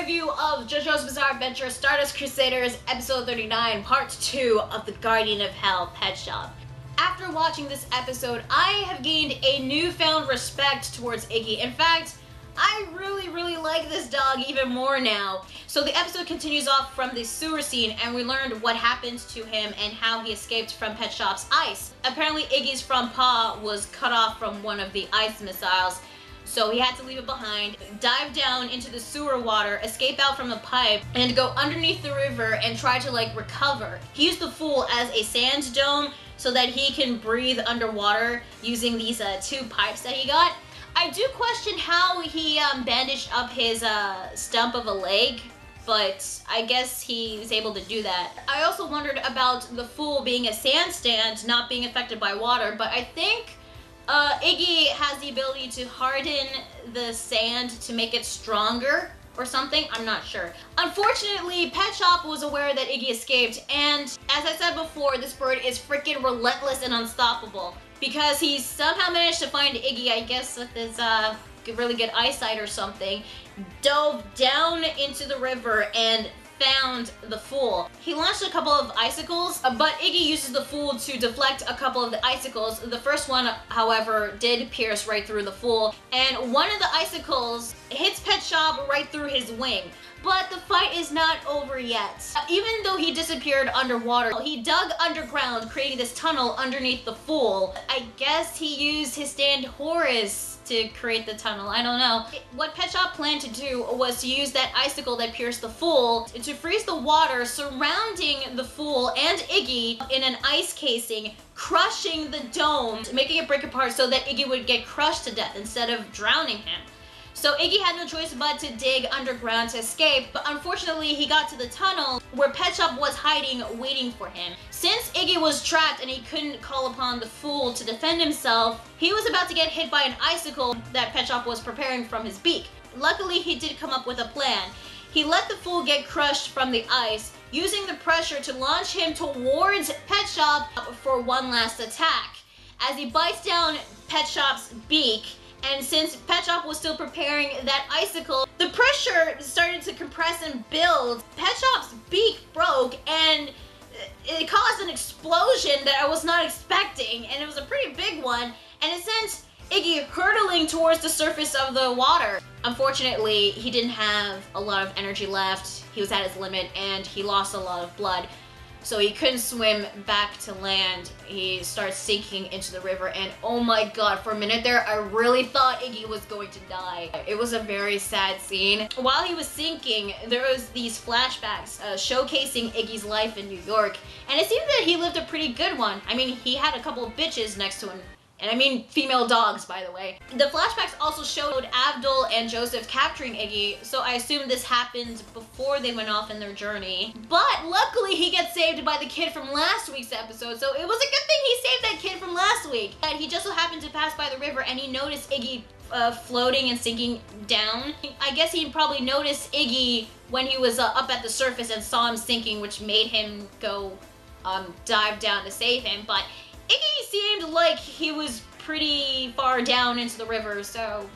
review of JoJo's Bizarre Adventure Stardust Crusaders episode 39, part 2 of the Guardian of Hell Pet Shop. After watching this episode, I have gained a newfound respect towards Iggy. In fact, I really like this dog even more now. So the episode continues off from the sewer scene, and we learned what happened to him and how he escaped from Pet Shop's ice. Apparently Iggy's front paw was cut off from one of the ice missiles, so he had to leave it behind, dive down into the sewer water, escape out from a pipe, and go underneath the river and try to recover. He used the Fool as a sand dome so that he can breathe underwater using these two pipes that he got. I do question how he bandaged up his stump of a leg, but I guess he was able to do that. I also wondered about the Fool being a sand stand, not being affected by water, but I think Iggy has the ability to harden the sand to make it stronger or something. I'm not sure. Unfortunately, Pet Shop was aware that Iggy escaped, and as I said before, this bird is freaking relentless and unstoppable. Because he somehow managed to find Iggy, I guess with his really good eyesight or something, dove down into the river and found the Fool. He launched a couple of icicles, but Iggy uses the Fool to deflect a couple of the icicles. The first one, however, did pierce right through the Fool, and one of the icicles hits Pet Shop right through his wing. But the fight is not over yet. Even though he disappeared underwater, he dug underground, creating this tunnel underneath the Fool. I guess he used his stand Horus to create the tunnel, I don't know. What Pet Shop planned to do was to use that icicle that pierced the Fool to freeze the water surrounding the Fool and Iggy in an ice casing, crushing the dome, making it break apart so that Iggy would get crushed to death instead of drowning him. So Iggy had no choice but to dig underground to escape, but unfortunately he got to the tunnel where Pet Shop was hiding, waiting for him. Since Iggy was trapped and he couldn't call upon the Fool to defend himself, he was about to get hit by an icicle that Pet Shop was preparing from his beak. Luckily, he did come up with a plan. He let the Fool get crushed from the ice, using the pressure to launch him towards Pet Shop for one last attack. As he bites down Pet Shop's beak, and since Pet Shop was still preparing that icicle, the pressure started to compress and build. Pet Shop's beak broke, and it caused an explosion that I was not expecting, and it was a pretty big one, and it sent Iggy hurtling towards the surface of the water. Unfortunately, he didn't have a lot of energy left. He was at his limit, and he lost a lot of blood. So he couldn't swim back to land. He starts sinking into the river, and oh my god, for a minute there, I really thought Iggy was going to die. It was a very sad scene. While he was sinking, there was these flashbacks showcasing Iggy's life in New York, and it seemed that he lived a pretty good one. I mean, he had a couple of bitches next to him. And I mean female dogs, by the way. The flashbacks also showed Abdul and Joseph capturing Iggy, so I assume this happened before they went off in their journey. But luckily he gets saved by the kid from last week's episode, so it was a good thing he saved that kid from last week. And he just so happened to pass by the river and he noticed Iggy floating and sinking down. I guess he probably noticed Iggy when he was up at the surface and saw him sinking, which made him go dive down to save him. But Iggy seemed like he was pretty far down into the river, so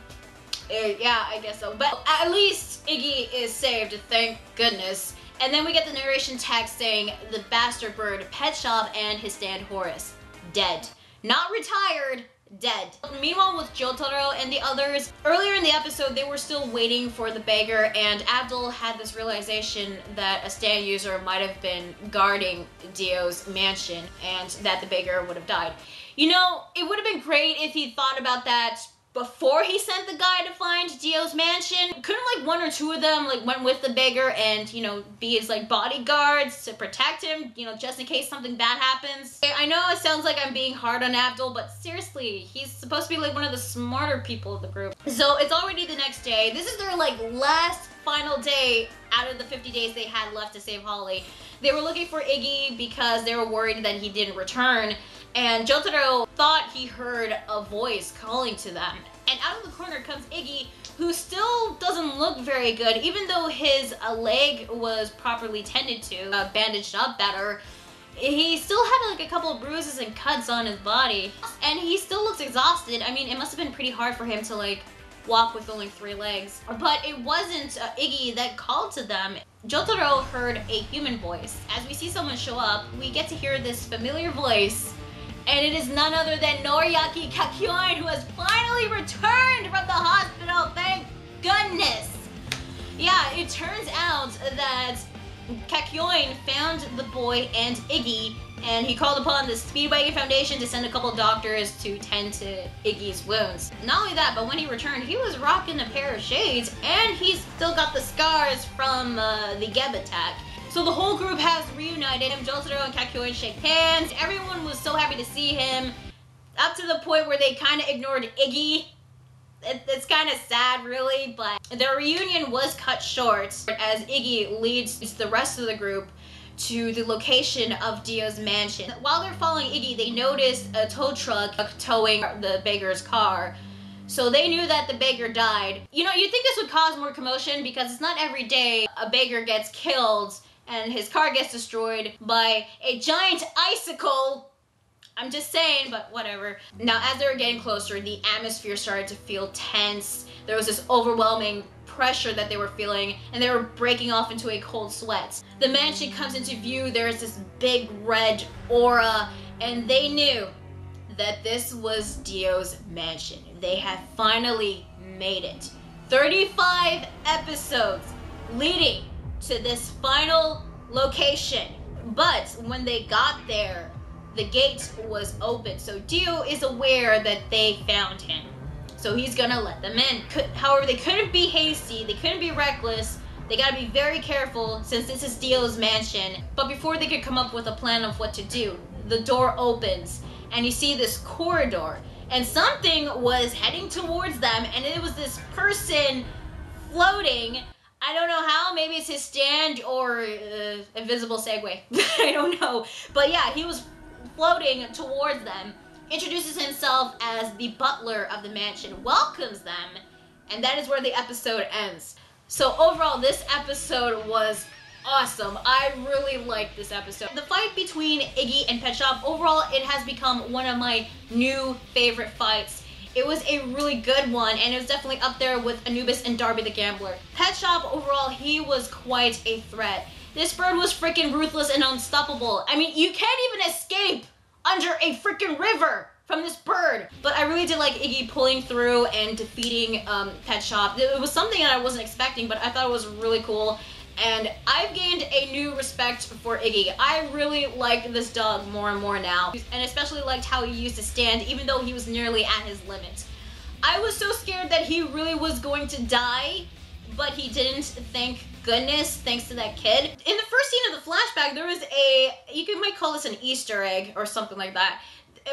yeah, I guess so. But at least Iggy is saved, thank goodness. And then we get the narration text saying the bastard bird, Pet Shop, and his stand Horus, dead. Not retired, dead. Meanwhile, with Jotaro and the others, earlier in the episode, they were still waiting for the beggar, and Abdul had this realization that a stand user might have been guarding Dio's mansion, and that the beggar would have died. You know, it would have been great if he thought about that before he sent the guy to find Dio's mansion. Couldn't one or two of them went with the beggar and, you know, be his bodyguards to protect him, you know, just in case something bad happens? I know it sounds like I'm being hard on Abdul, but seriously, he's supposed to be one of the smarter people of the group. So it's already the next day. This is their last final day out of the 50 days they had left to save Holly. They were looking for Iggy because they were worried that he didn't return, and Jotaro thought he heard a voice calling to them. And out of the corner comes Iggy, who still doesn't look very good, even though his leg was properly tended to, bandaged up better. He still had a couple of bruises and cuts on his body, and he still looks exhausted. I mean, it must have been pretty hard for him to walk with only 3 legs. But it wasn't Iggy that called to them. Jotaro heard a human voice. As we see someone show up, we get to hear this familiar voice, and it is none other than Noriaki Kakyoin, who has finally returned from the hospital, thank goodness! Yeah, it turns out that Kakyoin found the boy and Iggy, and he called upon the Speedwagon Foundation to send a couple doctors to tend to Iggy's wounds. Not only that, but when he returned, he was rocking a pair of shades, and he's still got the scars from the Geb attack. So the whole group has reunited. Jotaro and Kakyoin shake hands. Everyone was so happy to see him, up to the point where they kind of ignored Iggy. It's kind of sad, really, but their reunion was cut short as Iggy leads the rest of the group to the location of Dio's mansion. While they're following Iggy, they noticed a tow truck towing the beggar's car. So they knew that the beggar died. You know, you'd think this would cause more commotion because it's not every day a beggar gets killed and his car gets destroyed by a giant icicle. I'm just saying, but whatever. Now, as they were getting closer, the atmosphere started to feel tense. There was this overwhelming pressure that they were feeling, and they were breaking off into a cold sweat. The mansion comes into view. There's this big red aura, and they knew that this was Dio's mansion. They had finally made it. 35 episodes leading to this final location. But when they got there, the gate was open, so Dio is aware that they found him. So he's gonna let them in. However, they couldn't be hasty, they couldn't be reckless. They gotta be very careful since this is Dio's mansion. But before they could come up with a plan of what to do, the door opens and you see this corridor, and something was heading towards them, and it was this person floating. I don't know how, maybe it's his stand or invisible Segway. I don't know. But yeah, he was floating towards them, introduces himself as the butler of the mansion, welcomes them, and that is where the episode ends. So overall, this episode was awesome. I really liked this episode. The fight between Iggy and Pet Shop, overall, it has become one of my new favorite fights. It was a really good one, and it was definitely up there with Anubis and Darby the Gambler. Pet Shop, overall, he was quite a threat. This bird was freaking ruthless and unstoppable. I mean, you can't even escape under a freaking river from this bird. But I really did like Iggy pulling through and defeating Pet Shop. It was something that I wasn't expecting, but I thought it was really cool. And I've gained a new respect for Iggy. I really like this dog more and more now. And especially liked how he used to stand, even though he was nearly at his limit. I was so scared that he really was going to die, but he didn't, thank goodness, thanks to that kid. In the first scene of the flashback, there was might call this an Easter egg or something like that.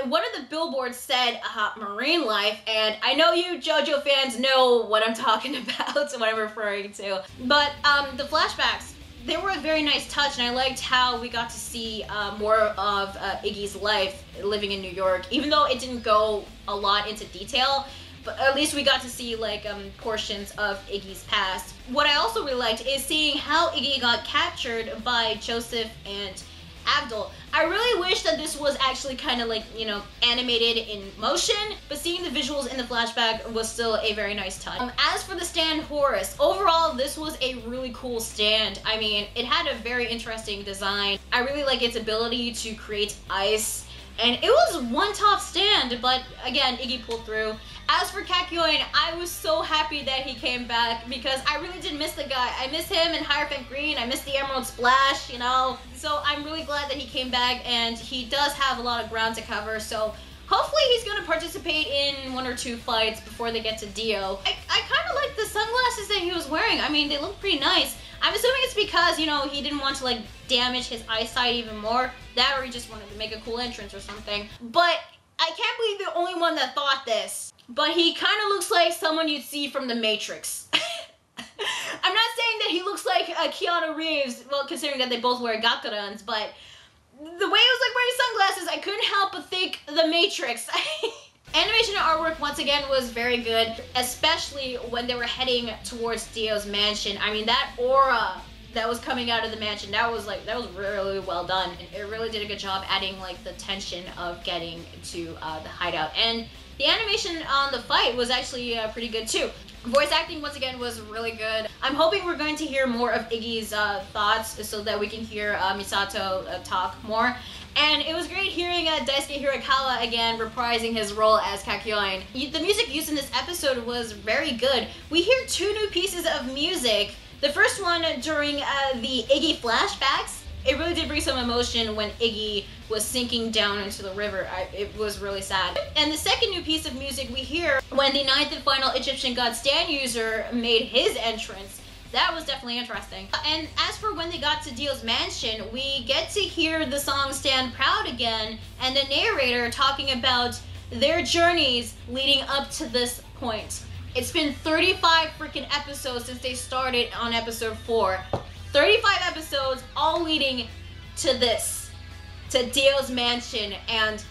One of the billboards said marine life, and I know you JoJo fans know what I'm talking about, what I'm referring to. But the flashbacks, they were a very nice touch, and I liked how we got to see more of Iggy's life living in New York, even though it didn't go a lot into detail. But at least we got to see like portions of Iggy's past. What I also really liked is seeing how Iggy got captured by Joseph and Abdul. I really wish that this was actually kind of like, you know, animated in motion, but seeing the visuals in the flashback was still a very nice touch. As for the stand Horus, overall this was a really cool stand. I mean, it had a very interesting design. I really like its ability to create ice, and it was one top stand, but again, Iggy pulled through. As for Kakyoin, I was so happy that he came back because I really did miss the guy. I miss him in Hierophant Green. I miss the Emerald Splash, you know. So I'm really glad that he came back, and he does have a lot of ground to cover. So hopefully he's going to participate in 1 or 2 fights before they get to Dio. I kind of like the sunglasses that he was wearing. I mean, they look pretty nice. I'm assuming it's because, you know, he didn't want to like damage his eyesight even more. That, or he just wanted to make a cool entrance or something. But I can't believe the only one that thought this. But he kind of looks like someone you'd see from The Matrix. I'm not saying that he looks like Keanu Reeves, well, considering that they both wear gakurans, but the way he was like wearing sunglasses, I couldn't help but think The Matrix. Animation and artwork, once again, was very good, especially when they were heading towards Dio's mansion. I mean, that aura that was coming out of the mansion, that was really well done. It really did a good job adding like the tension of getting to the hideout. And The animation on the fight was actually pretty good too. Voice acting, once again, was really good. I'm hoping we're going to hear more of Iggy's thoughts so that we can hear Misato talk more. And it was great hearing Daisuke Hirakawa again reprising his role as Kakyoin. The music used in this episode was very good. We hear 2 new pieces of music. The first one during the Iggy flashbacks. It really did bring some emotion when Iggy was sinking down into the river. It was really sad. And the second new piece of music we hear when the 9th and final Egyptian god stand user made his entrance. That was definitely interesting. And as for when they got to Dio's mansion, we get to hear the song Stand Proud again, and the narrator talking about their journeys leading up to this point. It's been 35 freaking episodes since they started on episode 4. 35 episodes, all leading to this, to Dio's mansion, and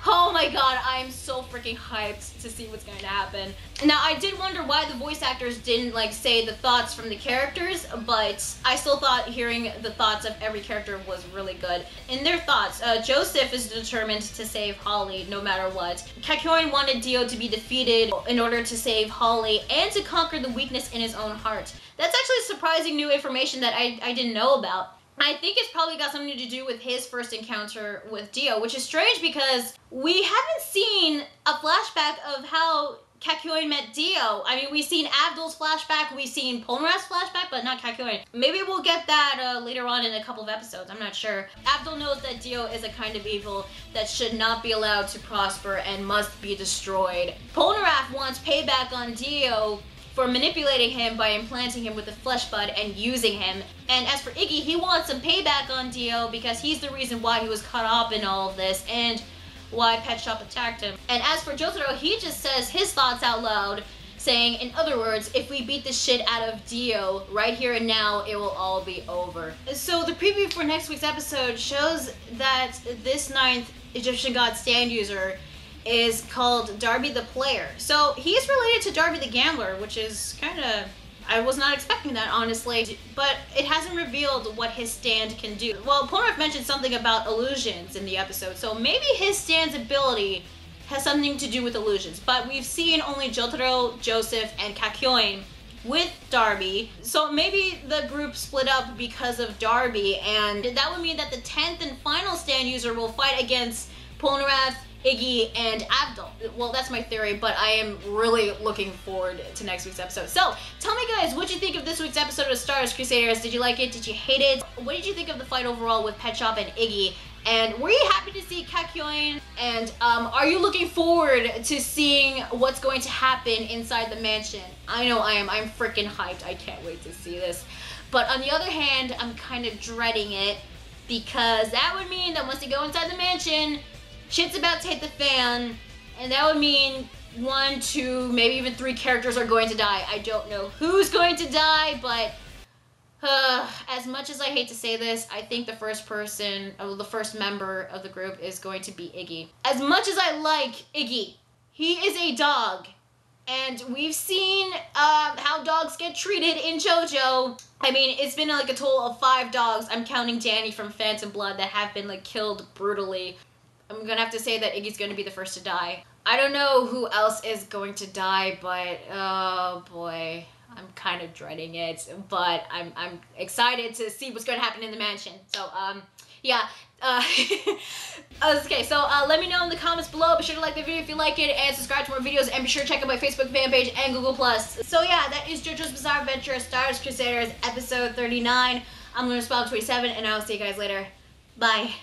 oh my god, I am so freaking hyped to see what's going to happen. Now, I did wonder why the voice actors didn't say the thoughts from the characters, but I still thought hearing the thoughts of every character was really good. In their thoughts, Joseph is determined to save Holly no matter what. Kakyoin wanted Dio to be defeated in order to save Holly and to conquer the weakness in his own heart. That's actually surprising new information that I didn't know about. I think it's probably got something to do with his first encounter with Dio, which is strange because we haven't seen a flashback of how Kakyoin met Dio. I mean, we've seen Abdul's flashback, we've seen Polnareff's flashback, but not Kakyoin. Maybe we'll get that later on in a couple of episodes, I'm not sure. Abdul knows that Dio is a kind of evil that should not be allowed to prosper and must be destroyed. Polnareff wants payback on Dio for manipulating him by implanting him with a flesh bud and using him. And as for Iggy, he wants some payback on Dio because he's the reason why he was caught up in all of this and why Pet Shop attacked him. And as for Jotaro, he just says his thoughts out loud, saying, in other words, if we beat the shit out of Dio right here and now, it will all be over. So the preview for next week's episode shows that this 9th Egyptian god stand user is called Darby the Player. So he's related to Darby the Gambler, which is kind of, I was not expecting that, honestly, but it hasn't revealed what his stand can do. Well, Polnareff mentioned something about illusions in the episode, so maybe his stand's ability has something to do with illusions, but we've seen only Jotaro, Joseph, and Kakyoin with Darby, so maybe the group split up because of Darby, and that would mean that the 10th and final stand user will fight against Polnareff, Iggy, and Abdul. Well, that's my theory, but I am really looking forward to next week's episode. So, tell me guys, what did you think of this week's episode of Stardust Crusaders? Did you like it? Did you hate it? What did you think of the fight overall with Pet Shop and Iggy? And were you happy to see Kakyoin? And are you looking forward to seeing what's going to happen inside the mansion? I know I am. I'm freaking hyped. I can't wait to see this. But on the other hand, I'm kind of dreading it because that would mean that once they go inside the mansion, shit's about to hit the fan, and that would mean 1, 2, maybe even 3 characters are going to die. I don't know who's going to die, but as much as I hate to say this, I think the first member of the group is going to be Iggy. As much as I like Iggy, he is a dog, and we've seen how dogs get treated in JoJo. I mean, it's been like a total of 5 dogs. I'm counting Danny from Phantom Blood that have been killed brutally. I'm gonna have to say that Iggy's gonna be the first to die. I don't know who else is going to die, but oh boy, I'm kind of dreading it. But I'm excited to see what's gonna happen in the mansion. So yeah. Okay, so let me know in the comments below. Be sure to like the video if you like it, and subscribe to more videos, and be sure to check out my Facebook fan page and Google+. So yeah, that is JoJo's Bizarre Adventure Stardust Crusaders episode 39. I'm Lunar Spell 27, and I'll see you guys later. Bye.